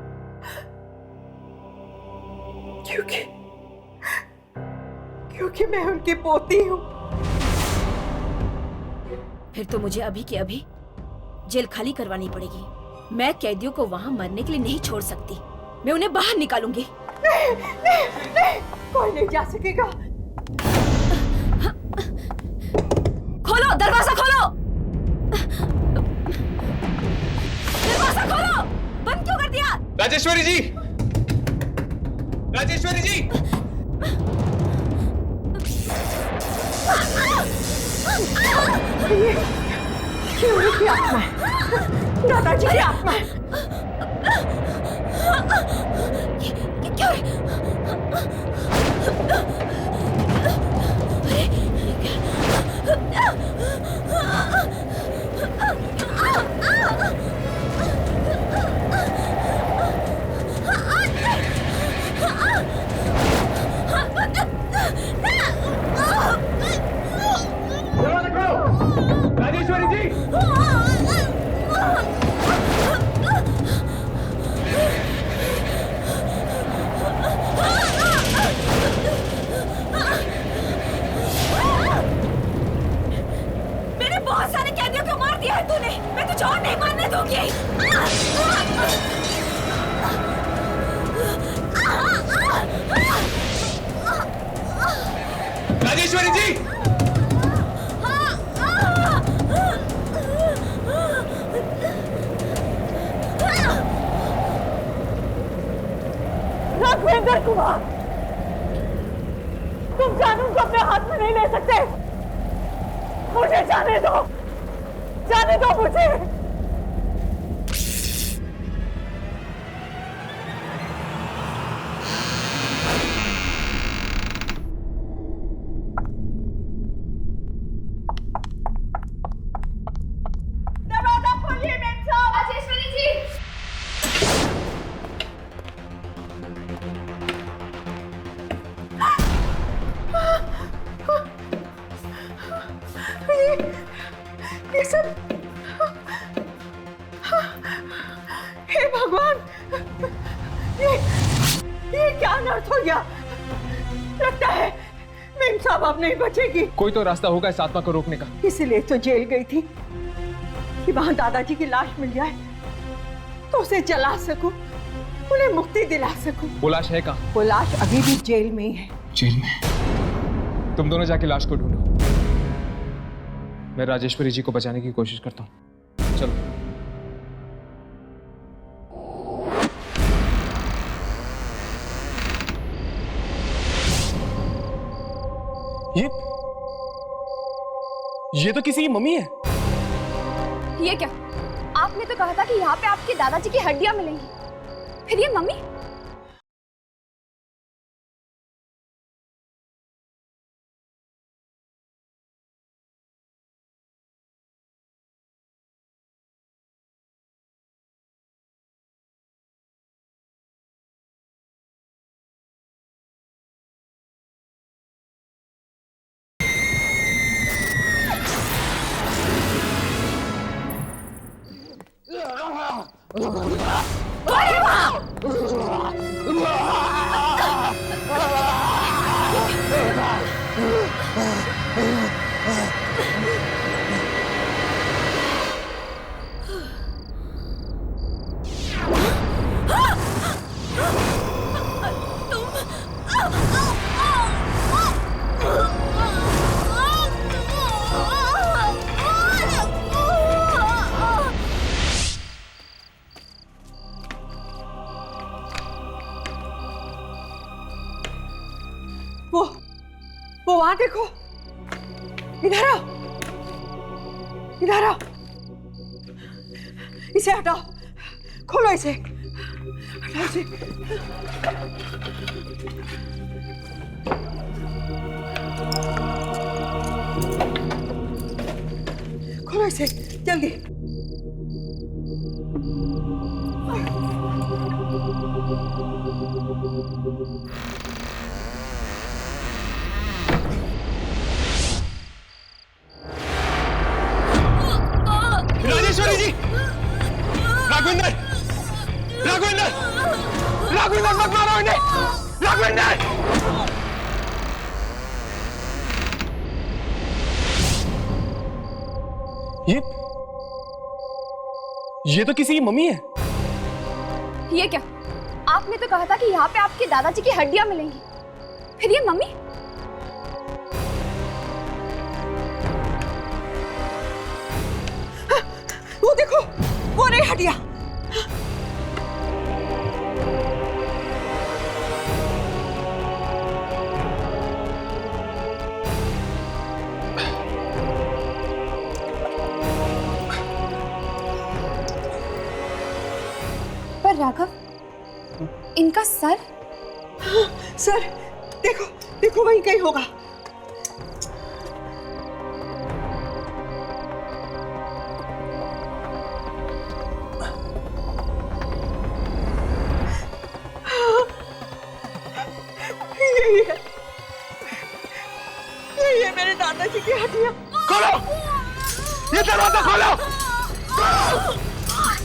क्योंकि मैं उनकी पोती हूँ। फिर तो मुझे अभी के अभी जेल खाली करवानी पड़ेगी। मैं कैदियों को वहां मरने के लिए नहीं छोड़ सकती। मैं उन्हें बाहर निकालूंगी। नहीं, नहीं, नहीं, कोई नहीं जा सकेगा। खोलो, दरवाजा खोलो। दरवाजा खोलो। बंद क्यों कर दिया? राजेश्वरी जी, राजेश्वरी जी। ये उनकी आत्मा है, दादाजी की आत्मा है। क्यों? राजेश्वरी जी, मैंने बहुत सारे कैदियों को मार दिया है तूने। मैं तुझे और नहीं मारने दूंगी। राजेश्वरी जी। राघवेंद्र कुमार, तुम कानून को अपने हाथ में नहीं ले सकते। मुझे जाने दो मुझे। दरवाजा खोलिए मेम साहब। राजेश्वरी जी। ये सब, हे भगवान, ये क्या अनर्थ हो गया? लगता है मेम साहब अब नहीं बचेगी। कोई तो रास्ता होगा इस आत्मा को रोकने का। इसीलिए तो जेल गई थी कि वहां दादाजी की लाश मिल जाए तो उसे जला सकूं, उन्हें मुक्ति दिला सकूं। वो लाश है कहाँ? वो लाश अभी भी जेल में ही है। जेल में? तुम दोनों जाके लाश को ढूंढो, मैं राजेश्वरी जी को बचाने की कोशिश करता हूँ। चलो। ये तो किसी की मम्मी है। ये क्या? आपने तो कहा था कि यहाँ पे आपके दादाजी की हड्डियां मिलेंगी, फिर ये मम्मी? वहां देखो, इधर आओ, इधर आओ, इसे हटाओ, खोलो इसे, हटाओ इसे। खोलो इसे जल्दी। राजेश्वरी जी, राघवेंद्र, राघवेंद्र, राघवेंद्र मत मारो इन्हें, राघवेंद्र। ये तो किसी की मम्मी है। ये क्या? आपने तो कहा था कि यहाँ पे आपके दादाजी की हड्डियां मिलेंगी, फिर ये मम्मी? वो देखो, वो रही हड्डियां। पर राघव, इनका सर? सर देखो, देखो वहीं कहीं होगा। यही है मेरे दादाजी की हड्डियां। खोलो, ये दरवाजा खोलो।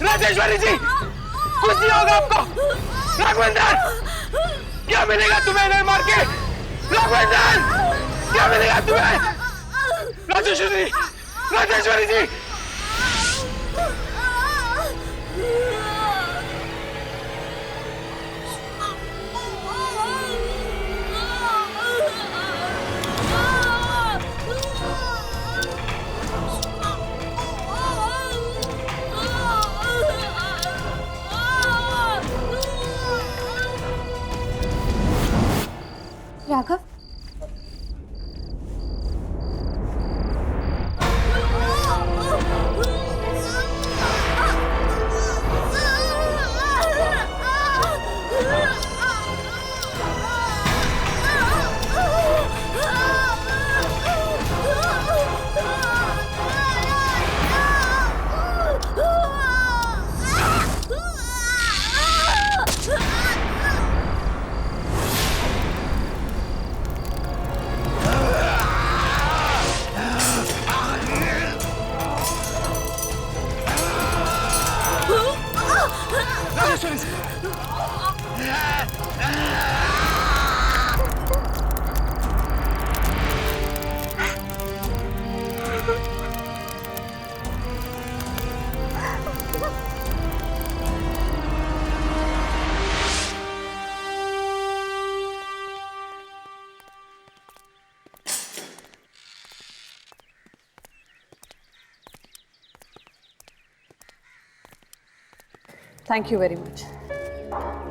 राजेश्वरी जी, कुछ नहीं होगा आपको। राघवेंद्र, क्या मिलेगा तुम्हें इन्हें मार के? राघवेंद्र, क्या मिलेगा तुम्हें? Rajeshwari, Rajeshwari ji. Raghav, thank you very much.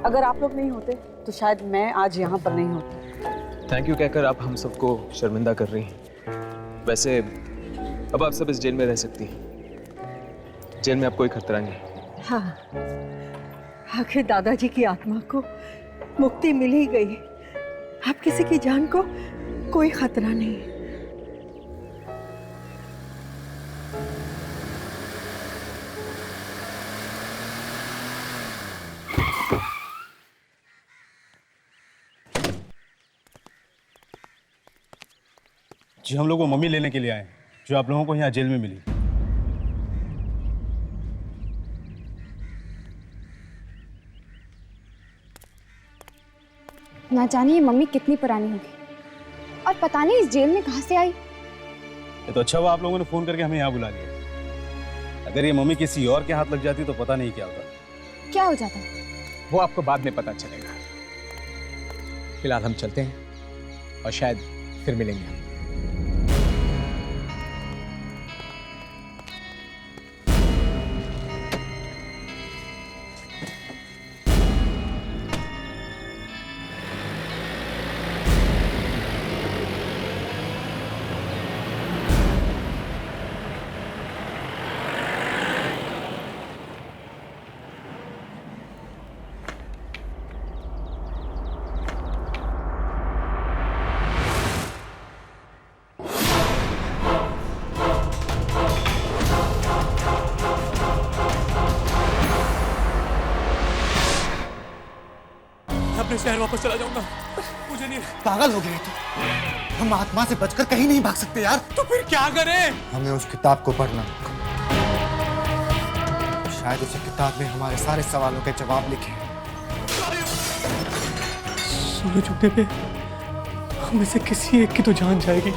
अगर आप लोग नहीं होते तो शायद मैं आज यहाँ पर नहीं होती। थैंक यू कहकर आप हम सबको शर्मिंदा कर रही हैं। वैसे अब आप सब इस जेल में रह सकती हैं। जेल में आप कोई खतरा नहीं। हाँ, आखिर दादाजी की आत्मा को मुक्ति मिल ही गई। अब किसी की जान को कोई खतरा नहीं। जी, हम लोग वो मम्मी लेने के लिए आए जो आप लोगों को यहाँ जेल में मिली। ना जाने ये मम्मी कितनी पुरानी होगी और पता नहीं इस जेल में कहां से आई। ये तो अच्छा हुआ आप लोगों ने फोन करके हमें यहाँ बुला लिया। अगर ये मम्मी किसी और के हाथ लग जाती तो पता नहीं क्या होता। क्या हो जाता? वो आपको बाद में पता चलेगा। फिलहाल हम चलते हैं और शायद फिर मिलेंगे हम। मैं शहर वापस चला जाऊंगा, मुझे नहीं। पागल हो गए तू। हम आत्मा से बचकर कहीं नहीं भाग सकते यार। तो फिर क्या करें? हमें उस किताब को पढ़ना, शायद उसी किताब में हमारे सारे सवालों के जवाब लिखे हैं। सूरज उगने पे हम में से किसी एक की तो जान जाएगी।